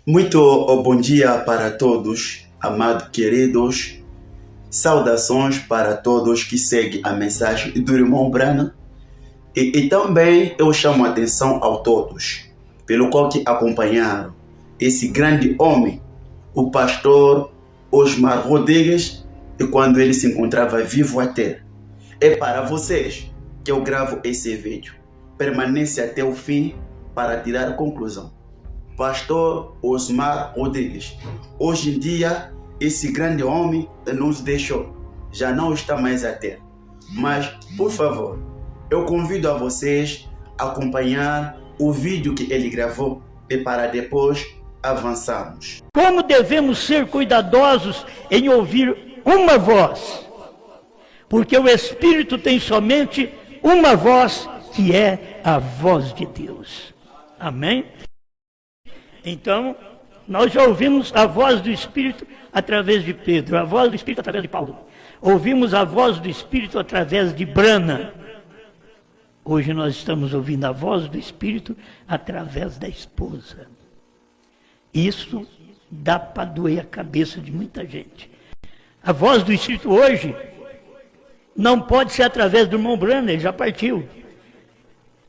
Muito bom dia para todos, amados queridos. Saudações para todos que seguem a mensagem do irmão Brana. E também eu chamo a atenção a todos, pelo qual que acompanharam esse grande homem, o pastor Osmar Rodrigues, e quando ele se encontrava vivo até. É para vocês que eu gravo esse vídeo. Permanece até o fim para tirar a conclusão. Pastor Osmar Rodrigues. Hoje em dia, esse grande homem nos deixou. Já não está mais a ter. Mas, por favor, eu convido a vocês a acompanhar o vídeo que ele gravou e para depois avançarmos. Como devemos ser cuidadosos em ouvir uma voz? Porque o Espírito tem somente uma voz, que é a voz de Deus. Amém? Então, nós já ouvimos a voz do Espírito através de Pedro, a voz do Espírito através de Paulo. Ouvimos a voz do Espírito através de Brana. Hoje nós estamos ouvindo a voz do Espírito através da esposa. Isso dá para doer a cabeça de muita gente. A voz do Espírito hoje não pode ser através do irmão Brana, ele já partiu.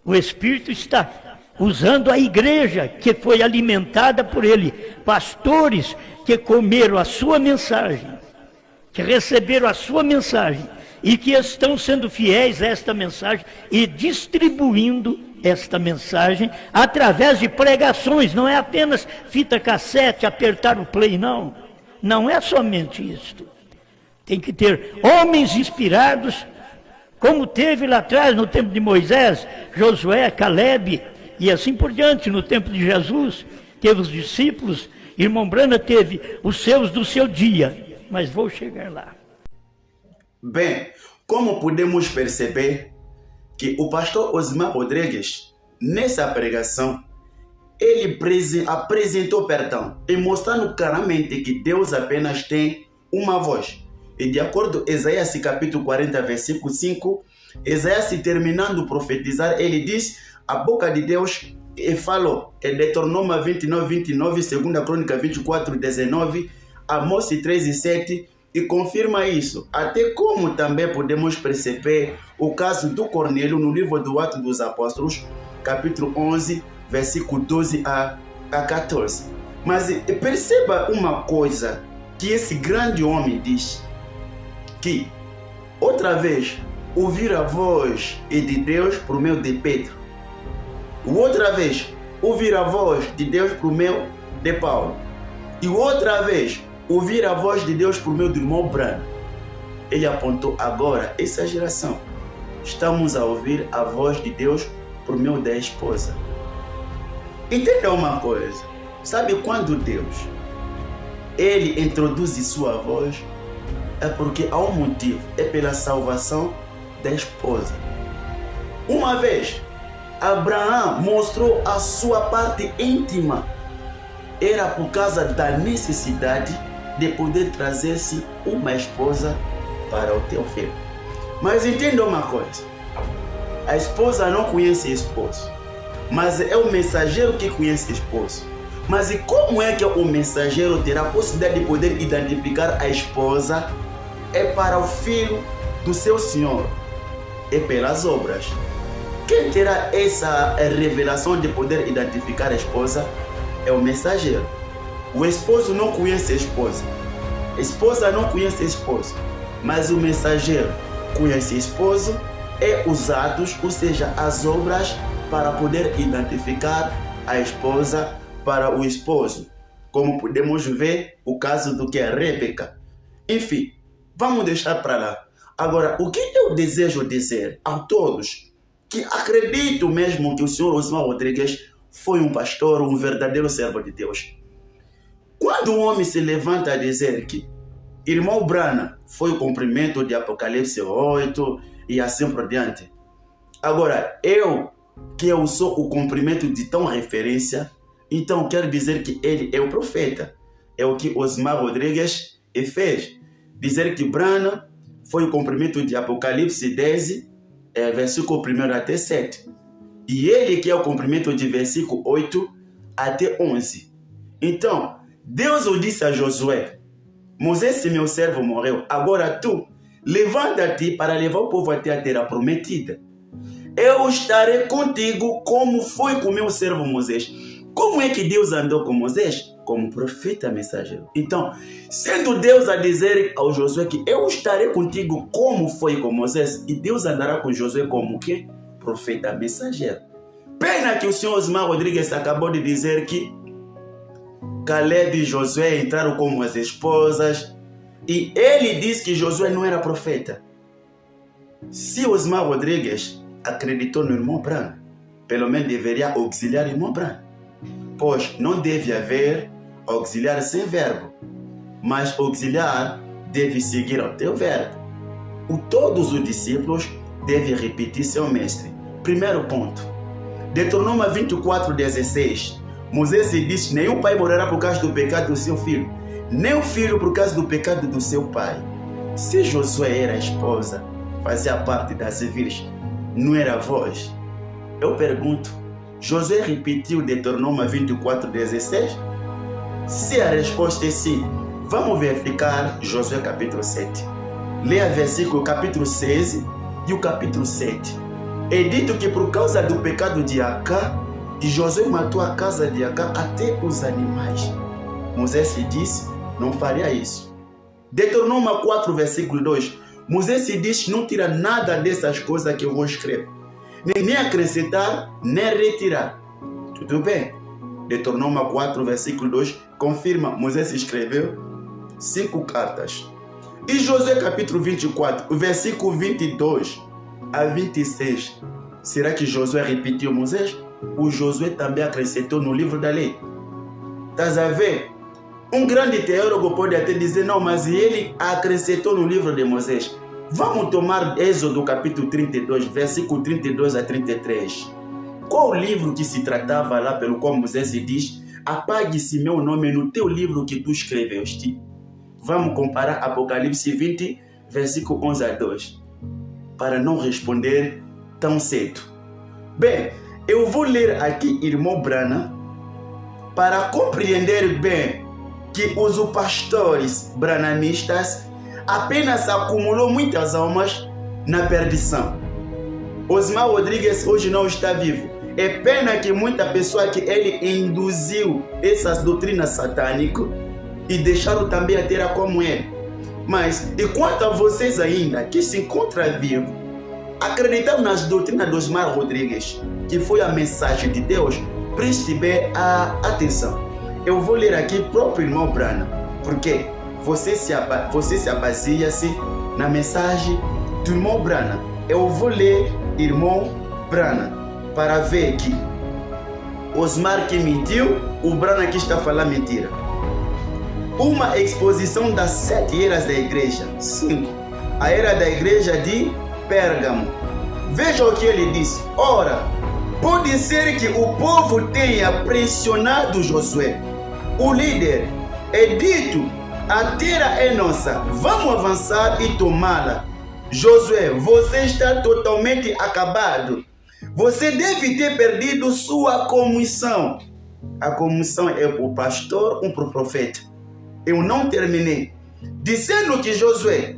O Espírito está usando a igreja que foi alimentada por ele, pastores que comeram a sua mensagem, que receberam a sua mensagem e que estão sendo fiéis a esta mensagem e distribuindo esta mensagem através de pregações. Não é apenas fita cassete, apertar o play, não. Não é somente isto. Tem que ter homens inspirados, como teve lá atrás no tempo de Moisés, Josué, Caleb, e assim por diante, no tempo de Jesus, teve os discípulos, irmão Brana teve os seus do seu dia, mas vou chegar lá. Bem, como podemos perceber que o pastor Osmar Rodrigues, nessa pregação, ele apresentou perdão e mostrando claramente que Deus apenas tem uma voz. E de acordo com Isaías capítulo 40, versículo 5, Isaías terminando de profetizar, ele diz: a boca de Deus falou, é Deuteronômio 29, 29, 2 Crônica 24, 19, Amós 13, 7, e confirma isso. Até como também podemos perceber o caso do Cornélio no livro do Atos dos Apóstolos, capítulo 11, versículo 12 a 14. Mas perceba uma coisa que esse grande homem diz, que outra vez ouvir a voz de Deus por meio de Pedro, outra vez ouvir a voz de Deus por meio de Paulo, e outra vez ouvir a voz de Deus por meio do irmão Brana. Ele apontou agora essa geração. Estamos a ouvir a voz de Deus por meio da esposa. Entenda uma coisa. Sabe quando Deus ele introduz sua voz? É porque há um motivo. É pela salvação da esposa. Uma vez Abraão mostrou a sua parte íntima. Era por causa da necessidade de poder trazer-se uma esposa para o teu filho. Mas entenda uma coisa. A esposa não conhece o esposo, mas é o mensageiro que conhece o esposo. Mas e como é que o mensageiro terá a possibilidade de poder identificar a esposa? É para o filho do seu senhor. É pelas obras. Quem terá essa revelação de poder identificar a esposa é o mensageiro. O esposo não conhece a esposa. A esposa não conhece o esposo. Mas o mensageiro conhece o esposo e os atos, ou seja, as obras, para poder identificar a esposa para o esposo. Como podemos ver o caso do que é Rebeca. Enfim, vamos deixar para lá. Agora, o que eu desejo dizer a todos que acredito mesmo que o senhor Osmar Rodrigues foi um pastor, um verdadeiro servo de Deus. Quando um homem se levanta a dizer que irmão Brana foi o cumprimento de Apocalipse 8 e assim por diante. Agora, que eu sou o cumprimento de tão referência, então quero dizer que ele é o profeta. É o que Osmar Rodrigues fez. Dizer que Brana foi o cumprimento de Apocalipse 10, versículo 1 até 7. E ele que é o cumprimento de versículo 8 até 11. Então, Deus o disse a Josué: Moisés, meu servo, morreu. Agora tu, levanta-te para levar o povo até a terra prometida. Eu estarei contigo como foi com meu servo Moisés. Como é que Deus andou com Moisés? Como profeta mensageiro. Então, sendo Deus a dizer ao Josué que eu estarei contigo como foi com Moisés, e Deus andará com Josué como que? Profeta mensageiro. Pena que o senhor Osmar Rodrigues acabou de dizer que Caleb e Josué entraram como as esposas, e ele disse que Josué não era profeta. Se Osmar Rodrigues acreditou no irmão Branham, pelo menos deveria auxiliar o irmão Branham, pois não deve haver auxiliar sem verbo, mas auxiliar deve seguir ao teu verbo. Todos os discípulos devem repetir seu mestre. Primeiro ponto, Deuteronômio 24:16. Moisés disse: nenhum pai morrerá por causa do pecado do seu filho, nem o filho por causa do pecado do seu pai. Se Josué era a esposa, fazia parte das virgens, não era voz? Eu pergunto, Josué repetiu Deuteronômio 24:16? Se a resposta é sim, vamos verificar Josué capítulo 7. Leia versículo capítulo 6 e o capítulo 7. É dito que por causa do pecado de Acã, e Josué matou a casa de Acã até os animais. Moisés disse: não faria isso. Deuteronômio 4, versículo 2. Moisés diz: não tira nada dessas coisas que eu vou escrever, nem acrescentar, nem retirar. Tudo bem? Deuteronômio 4, versículo 2 confirma: Moisés escreveu 5 cartas. E Josué capítulo 24, versículo 22 a 26. Será que Josué repetiu Moisés? O Josué também acrescentou no livro da lei. Estás a ver? Um grande teólogo pode até dizer: não, mas ele acrescentou no livro de Moisés. Vamos tomar Êxodo capítulo 32, versículo 32 a 33. Qual o livro que se tratava lá pelo qual Moisés diz: apague-se meu nome no teu livro que tu escreveste? Vamos comparar Apocalipse 20, versículo 11 a 2, para não responder tão cedo. Bem, eu vou ler aqui, irmão Branham, para compreender bem que os pastores branamistas apenas acumulou muitas almas na perdição. Osmar Rodrigues hoje não está vivo. É pena que muita pessoa que ele induziu essas doutrinas satânicas e deixaram também a terra como é. Mas enquanto a vocês ainda que se encontram vivos, acreditam nas doutrinas de Osmar Rodrigues, que foi a mensagem de Deus, preste bem a atenção. Eu vou ler aqui o próprio irmão Branham, porque você se baseia-se na mensagem do irmão Branham. Eu vou ler irmão Branham para ver que Osmar que mentiu, o Branham que está falando mentira. Uma exposição das 7 eras da igreja. 5. A era da igreja de Pérgamo. Veja o que ele disse. Ora, pode ser que o povo tenha pressionado Josué, o líder, e dito: a terra é nossa, vamos avançar e tomá-la. Josué, você está totalmente acabado. Você deve ter perdido sua comissão. A comissão é para o pastor ou para o profeta. Eu não terminei. Dizendo que Josué,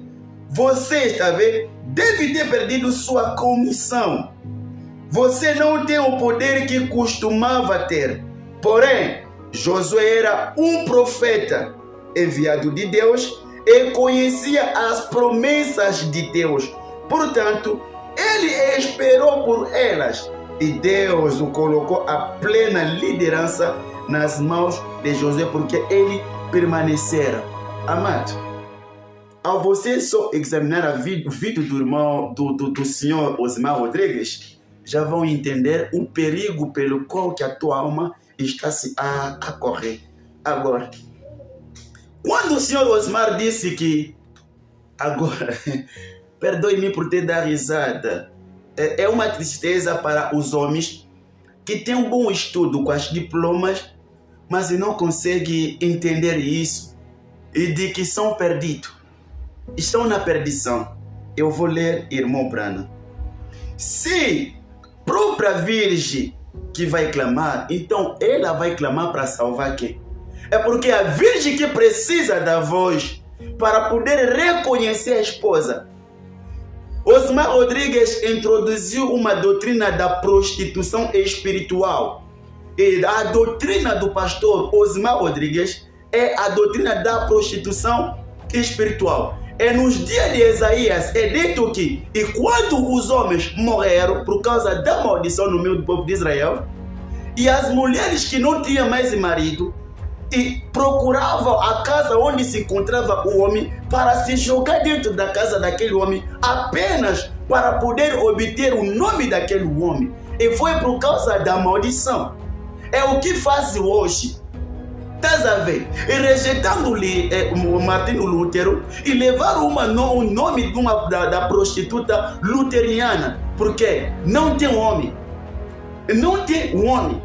você está vendo, deve ter perdido sua comissão. Você não tem o poder que costumava ter. Porém, Josué era um profeta enviado de Deus e conhecia as promessas de Deus. Portanto, ele esperou por elas e Deus o colocou a plena liderança nas mãos de Josué, porque ele permaneceram. Amado, ao você só examinar a vida do irmão do senhor Osmar Rodrigues, já vão entender o perigo pelo qual que a tua alma está a correr. Agora, quando o senhor Osmar disse que agora, perdoe-me por ter dado risada, é uma tristeza para os homens que têm um bom estudo com as diplomas, mas não conseguem entender isso e de que são perdidos. Estão na perdição. Eu vou ler irmão Branham. Se própria Virgem que vai clamar, então ela vai clamar para salvar quem? É porque a virgem que precisa da voz para poder reconhecer a esposa. Osmar Rodrigues introduziu uma doutrina da prostituição espiritual. E a doutrina do pastor Osmar Rodrigues é a doutrina da prostituição espiritual. E nos dias de Isaías é dito que, e quando os homens morreram por causa da maldição no meio do povo de Israel, e as mulheres que não tinham mais marido, e procuravam a casa onde se encontrava o homem para se jogar dentro da casa daquele homem, apenas para poder obter o nome daquele homem. E foi por causa da maldição. É o que faz hoje. Estás a ver? E rejeitando-lhe Martinho Lutero e levaram o nome da prostituta luterana, porque não tem homem. Não tem homem.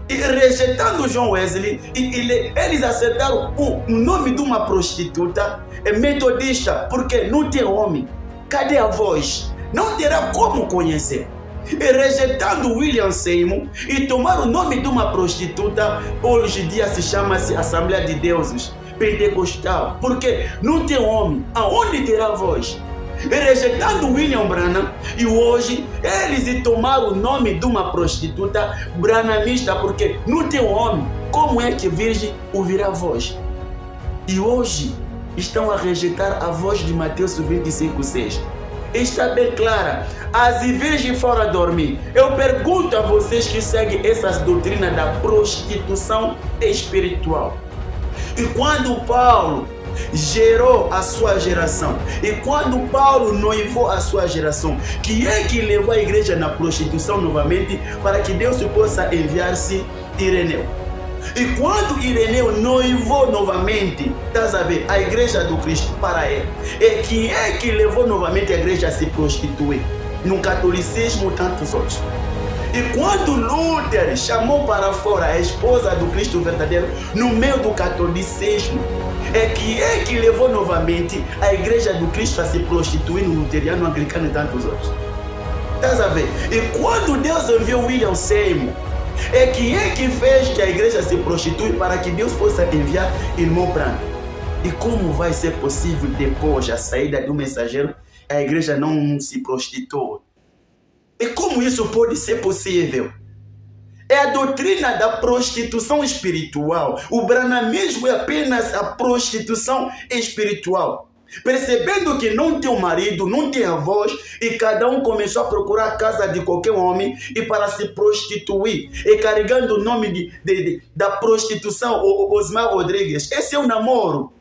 E rejeitando John Wesley, eles acertaram o nome de uma prostituta metodista, porque não tem homem. Cadê a voz? Não terá como conhecer. E rejeitando William Seymour e tomaram o nome de uma prostituta, hoje em dia se chama-se Assembleia de Deuses Pentecostal, porque não tem homem. Aonde terá voz? E rejeitando William Branham, e hoje eles tomaram o nome de uma prostituta branhamista, porque não tem homem. Como é que virgem ouvirá a voz? E hoje estão a rejeitar a voz de Mateus 25:6. Está bem clara. As virgens foram dormir. Eu pergunto a vocês que seguem essas doutrinas da prostituição espiritual. E quando Paulo gerou a sua geração, e quando Paulo noivou a sua geração, que é que levou a igreja na prostituição novamente, para que Deus possa enviar-se Ireneu. E quando Ireneu noivou novamente, estás a ver, a igreja do Cristo para ele, e que é que levou novamente a igreja a se prostituir? No catolicismo, tantos outros. E quando Lutero chamou para fora a esposa do Cristo verdadeiro no meio do catolicismo, é que levou novamente a igreja do Cristo a se prostituir no luterano, anglicano e tantos outros. Estás a ver? E quando Deus enviou William Seymour, é que fez que a igreja se prostitui para que Deus possa enviar irmão Branham. E como vai ser possível depois a saída do mensageiro, a igreja não se prostitui? E como isso pode ser possível? É a doutrina da prostituição espiritual. O branhamismo é apenas a prostituição espiritual. Percebendo que não tem um marido, não tem avós, e cada um começou a procurar a casa de qualquer homem e para se prostituir, e carregando o nome da prostituição, Osmar Rodrigues. Esse é o namoro.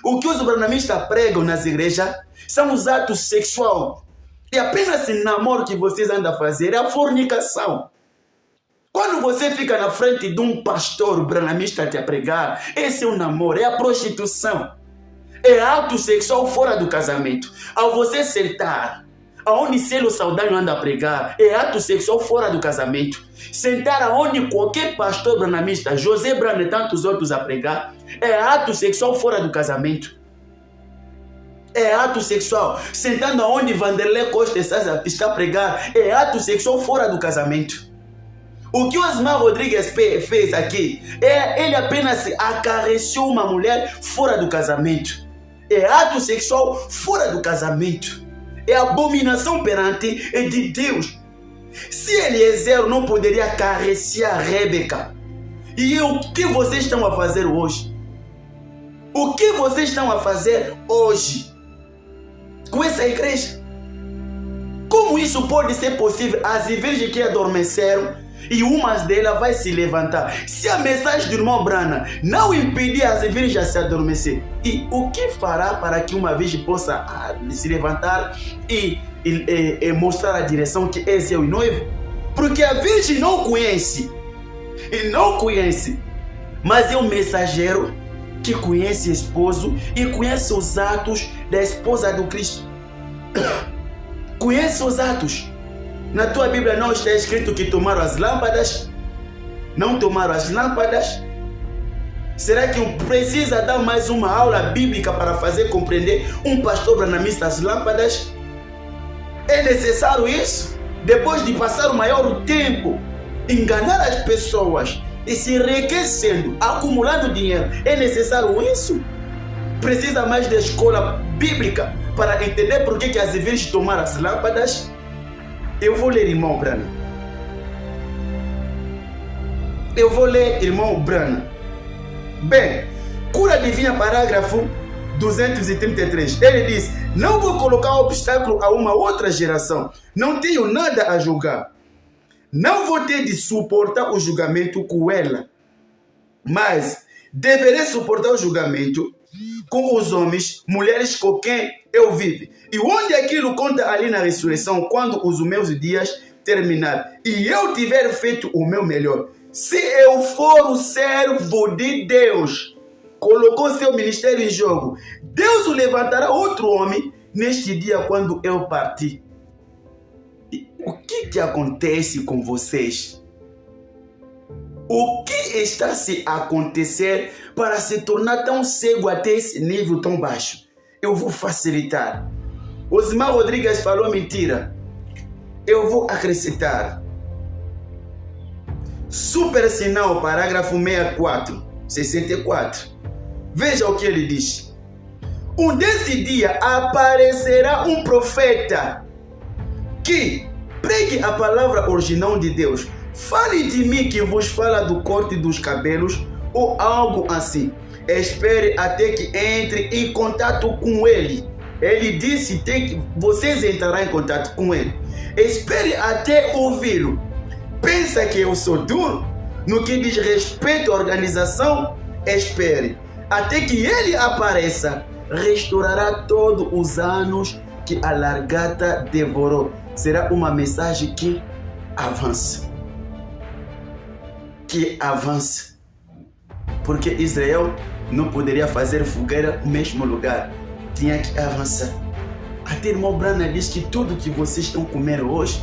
O que os branhamistas pregam nas igrejas são os atos sexuais. E apenas esse namoro que vocês andam a fazer é a fornicação. Quando você fica na frente de um pastor branhamista a pregar, esse é o namoro, é a prostituição. É ato sexual fora do casamento. Ao você sentar, aonde Celo Saldanha anda a pregar, é ato sexual fora do casamento. Sentar aonde qualquer pastor branhamista, José Branham e tantos outros a pregar, é ato sexual fora do casamento. É ato sexual. Sentando aonde Vanderlei Costa está a pregar, é ato sexual fora do casamento. O que Osmar Rodrigues fez aqui, ele apenas acariciou uma mulher fora do casamento. É ato sexual fora do casamento. É abominação perante de Deus. Se Eliezer não poderia acariciar Rebeca, e o que vocês estão a fazer hoje? O que vocês estão a fazer hoje com essa igreja? Como isso pode ser possível? As virgens que adormeceram, e umas delas vai se levantar. Se a mensagem do irmão Branham não impedir as virgens a se adormecer, e o que fará para que uma virgem possa se levantar e mostrar a direção que esse é o noivo? Porque a virgem não conhece, mas é um mensageiro que conhece o esposo e conhece os atos da esposa do Cristo. Conhece os atos. Na tua Bíblia não está escrito que tomaram as lâmpadas? Não tomaram as lâmpadas? Será que precisa dar mais uma aula bíblica para fazer compreender um pastor branhamista as lâmpadas? É necessário isso? Depois de passar o maior tempo enganar as pessoas, e se enriquecendo, acumulando dinheiro. É necessário isso? Precisa mais da escola bíblica para entender por que as virgens tomaram as lâmpadas? Eu vou ler, irmão Brana. Eu vou ler, irmão Brana. Bem, cura divina, parágrafo 233. Ele diz: não vou colocar obstáculo a uma outra geração. Não tenho nada a julgar. Não vou ter de suportar o julgamento com ela. Mas deverei suportar o julgamento com os homens, mulheres com quem eu vivo. E onde aquilo conta ali na ressurreição, quando os meus dias terminar e eu tiver feito o meu melhor. Se eu for o servo de Deus, colocou seu ministério em jogo, Deus o levantará outro homem neste dia quando eu partir. E o que acontece com vocês? O que está se acontecer para se tornar tão cego até esse nível tão baixo? Eu vou facilitar. Osmar Rodrigues falou mentira. Eu vou acrescentar. Super sinal, parágrafo 64. Veja o que ele diz. Desse dia aparecerá um profeta que pregue a palavra original de Deus. Fale de mim que vos fala do corte dos cabelos ou algo assim. Espere até que entre em contato com ele. Ele disse que vocês entrarão em contato com ele. Espere até ouvi-lo. Pensa que eu sou duro? No que diz respeito à organização, espere até que ele apareça. Restaurará todos os anos que a largata devorou. Será uma mensagem que avança. Que avança. Porque Israel não poderia fazer fogueira no mesmo lugar. Tinha que avançar. Até irmão Brana diz que tudo que vocês estão comendo hoje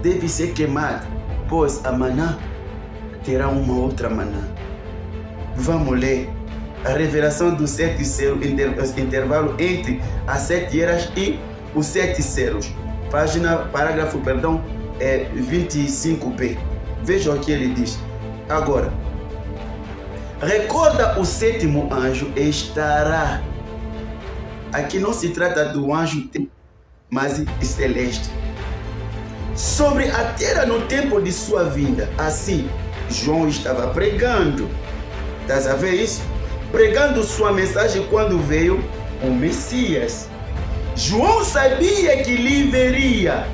deve ser queimado, pois amanhã terá uma outra manhã. Vamos ler a revelação dos 7 selos, intervalo entre as 7 eras e os 7 selos. Parágrafo 25b. Veja o que ele diz. Agora, recorda o 7º anjo estará. Aqui não se trata do anjo, mas celeste. Sobre a terra no tempo de sua vinda. Assim, João estava pregando. Estás a ver isso? Pregando sua mensagem quando veio o Messias. João sabia que lhe veria.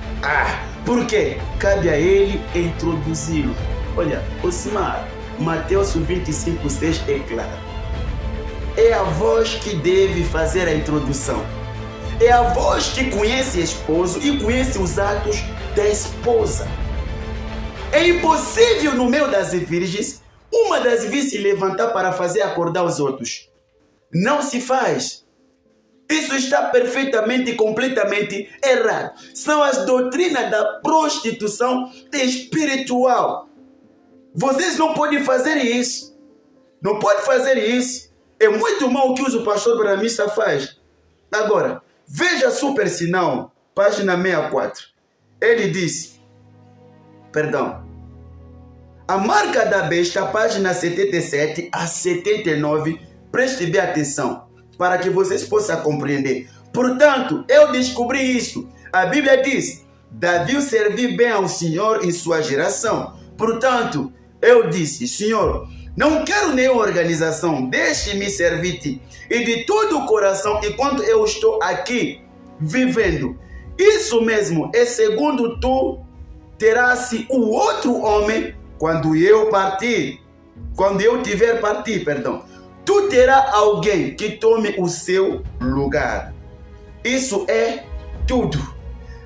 Por quê? Cabe a ele introduzi-lo. Olha, Osmar, Mateus 25:6 é claro. É a voz que deve fazer a introdução. É a voz que conhece o esposo e conhece os atos da esposa. É impossível no meio das virgens uma das virgens se levantar para fazer acordar os outros. Não se faz. Isso está perfeitamente e completamente errado. São as doutrinas da prostituição espiritual. Vocês não podem fazer isso. Não podem fazer isso. É muito mal o que o pastor Bramista faz. Agora, veja super sinal, página 64. Ele diz, a marca da besta, página 77 a 79, preste bem atenção, para que vocês possam compreender. Portanto, eu descobri isso. A Bíblia diz, Davi serviu bem ao Senhor em sua geração. Portanto, eu disse, Senhor, não quero nenhuma organização, deixe-me servir-te. E de todo o coração, enquanto eu estou aqui, vivendo. Isso mesmo, é segundo tu terás o outro homem, quando eu tiver partir, tu terás alguém que tome o seu lugar. Isso é tudo.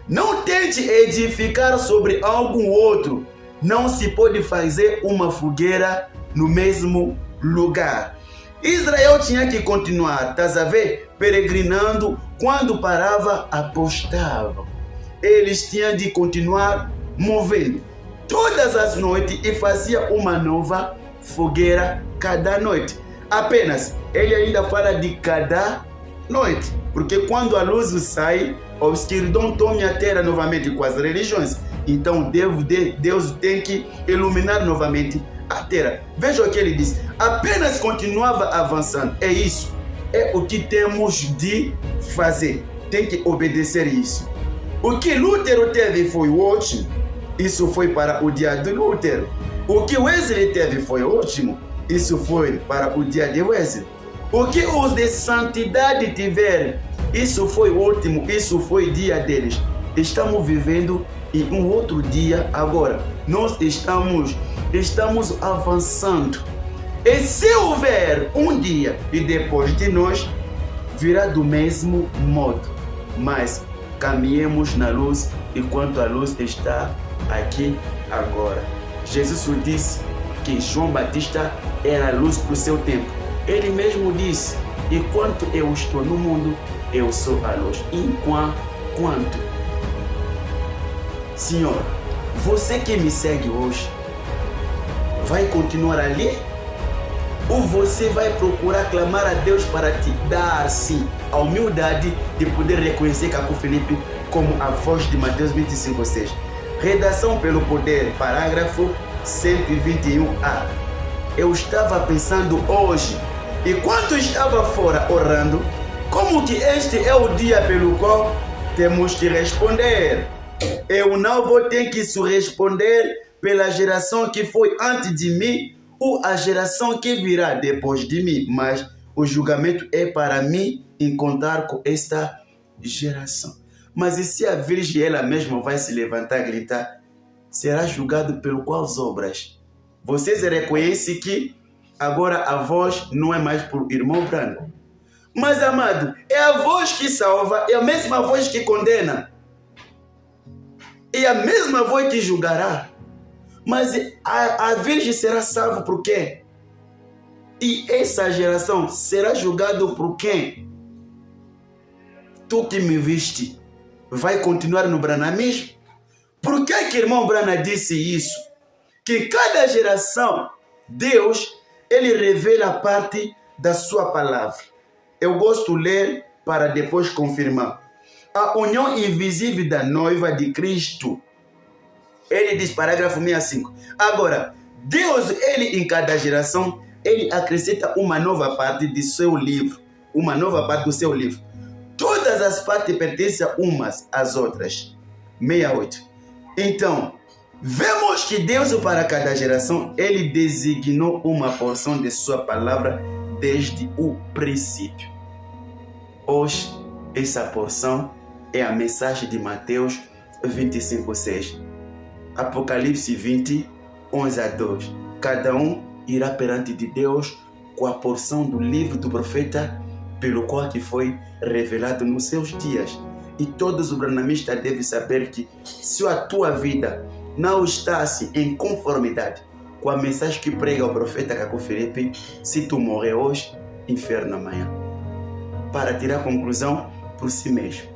Não tente edificar sobre algum outro. Não se pode fazer uma fogueira no mesmo lugar. Israel tinha que continuar, estás a ver? Peregrinando, quando parava, apostavam. Eles tinham de continuar movendo todas as noites e fazia uma nova fogueira cada noite. Apenas, ele ainda fala de cada noite, porque quando a luz sai, a escuridão toma a terra novamente com as religiões. Então Deus tem que iluminar novamente a terra. Veja o que ele diz. Apenas continuava avançando. É isso. É o que temos de fazer. Tem que obedecer isso. O que Lutero teve foi ótimo. Isso foi para o dia de Lutero. O que Wesley teve foi ótimo. Isso foi para o dia de Wesley. O que os de santidade tiveram, isso foi ótimo. Isso foi dia deles. Estamos vivendo em um outro dia agora. Nós estamos avançando. E se houver um dia e depois de nós, virá do mesmo modo. Mas caminhemos na luz enquanto a luz está aqui agora. Jesus disse que João Batista era a luz para o seu tempo. Ele mesmo disse: enquanto eu estou no mundo, eu sou a luz. Enquanto. Senhor, você que me segue hoje, vai continuar ali? Ou você vai procurar clamar a Deus para te dar, sim, a humildade de poder reconhecer Caco Felipe como a voz de Mateus 25:6. Redação pelo poder, parágrafo 121A. Eu estava pensando hoje, enquanto estava fora orando, como que este é o dia pelo qual temos que responder. Eu não vou ter que responder pela geração que foi antes de mim ou a geração que virá depois de mim, mas o julgamento é para mim encontrar com esta geração. Mas e se a Virgem ela mesma vai se levantar e gritar, será julgado pelo quais obras? Vocês reconhecem que agora a voz não é mais para o irmão Branco. Mas, amado, é a voz que salva, é a mesma voz que condena. É a mesma voz que julgará. Mas a Virgem será salva por quê? E essa geração será julgada por quem? Tu que me viste, vai continuar no branamismo? Por que que irmão Brana disse isso? Que cada geração, Deus, ele revela parte da sua palavra. Eu gosto de ler para depois confirmar. A união invisível da noiva de Cristo. Ele diz, parágrafo 65. Agora, Deus, ele em cada geração, ele acrescenta uma nova parte de seu livro. Uma nova parte do seu livro. Todas as partes pertencem umas às outras. 68. Então, vemos que Deus para cada geração, ele designou uma porção de sua palavra desde o princípio. Hoje, essa porção é a mensagem de Mateus 25:6. Apocalipse 20, 11-2. Cada um irá perante de Deus com a porção do livro do profeta pelo qual que foi revelado nos seus dias. E todos os branamistas devem saber que se a tua vida não está assim, em conformidade com a mensagem que prega o profeta Caco Felipe, se tu morrer hoje, inferno amanhã. Para tirar conclusão por si mesmo.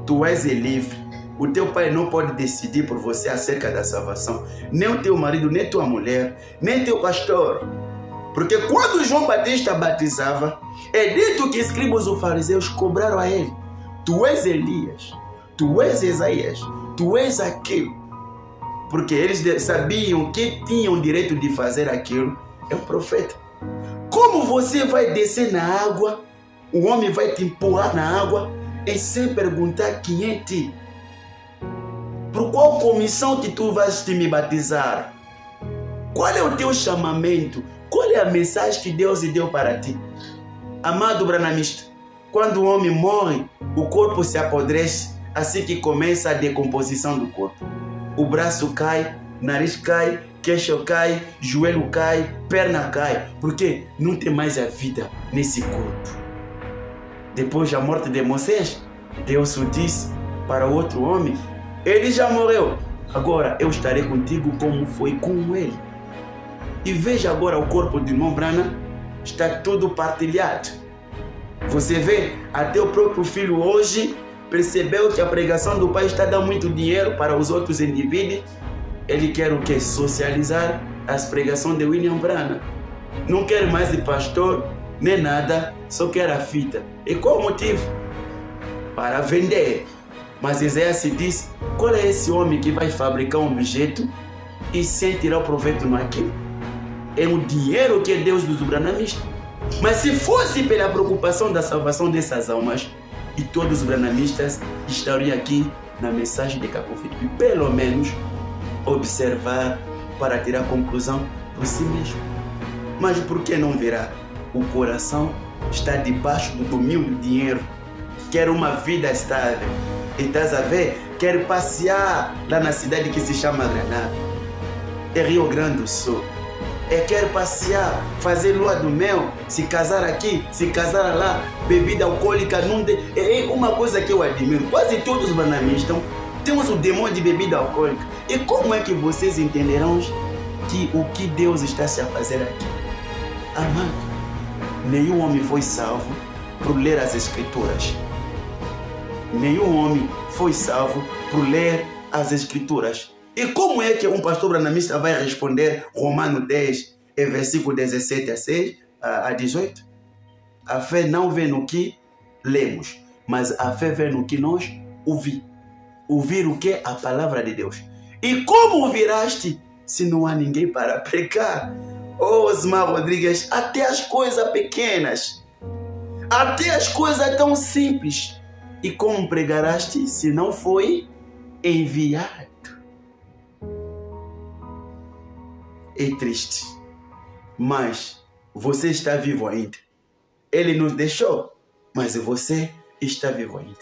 Tu és livre. O teu pai não pode decidir por você acerca da salvação. Nem o teu marido, nem tua mulher, nem teu pastor. Porque quando João Batista batizava, é dito que escribas ou fariseus cobraram a ele. Tu és Elias, tu és Isaías, tu és aquilo. Porque eles sabiam que tinham direito de fazer aquilo. É um profeta. Como você vai descer na água, o homem vai te empurrar na água e sem perguntar quem é ti? Por qual comissão que tu vais te me batizar? Qual é o teu chamamento? Qual é a mensagem que Deus deu para ti? Amado branamista, quando o homem morre, o corpo se apodrece, assim que começa a decomposição do corpo. O braço cai, nariz cai, queixo cai, joelho cai, perna cai, porque não tem mais a vida nesse corpo. Depois da morte de Moisés, Deus o disse para o outro homem, ele já morreu, agora eu estarei contigo como foi com ele. E veja agora o corpo de irmão Brana, está tudo partilhado. Você vê, até o próprio filho hoje percebeu que a pregação do pai está dando muito dinheiro para os outros indivíduos. Ele quer o que? Socializar as pregações de William Brana. Não quer mais de pastor, nem nada, só quer a fita. E qual o motivo? Para vender. Mas Isaías se diz, qual é esse homem que vai fabricar um objeto e sem tirar o proveito naquilo. É o dinheiro que é Deus dos branamistas. Mas se fosse pela preocupação da salvação dessas almas, e todos os branamistas estariam aqui na mensagem de Cabo Verde, pelo menos observar para tirar conclusão por si mesmo. Mas por que não verá? O coração está debaixo do domínio do dinheiro. Quer uma vida estável. E estás a ver? Quer passear lá na cidade que se chama Granada. É Rio Grande do Sul. Quer passear, fazer lua do mel, se casar aqui, se casar lá, bebida alcoólica, não tem. É uma coisa que eu admiro. Quase todos os branamistas temos o demônio de bebida alcoólica. E como é que vocês entenderão que o que Deus está se a fazer aqui? Amado, nenhum homem foi salvo por ler as Escrituras. Nenhum homem foi salvo por ler as Escrituras. E como é que um pastor branamista vai responder Romano 10, versículo 17 a 18? A fé não vem no que lemos, mas a fé vem no que nós ouvimos. Ouvir o que? A palavra de Deus. E como ouviraste se não há ninguém para pregar? Osmar Rodrigues, até as coisas pequenas, até as coisas tão simples. E como pregaraste se não foi enviado? É triste, mas você está vivo ainda. Ele nos deixou, mas você está vivo ainda.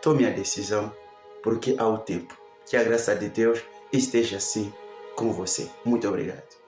Tome a decisão, porque há o tempo. Que a graça de Deus esteja assim com você. Muito obrigado.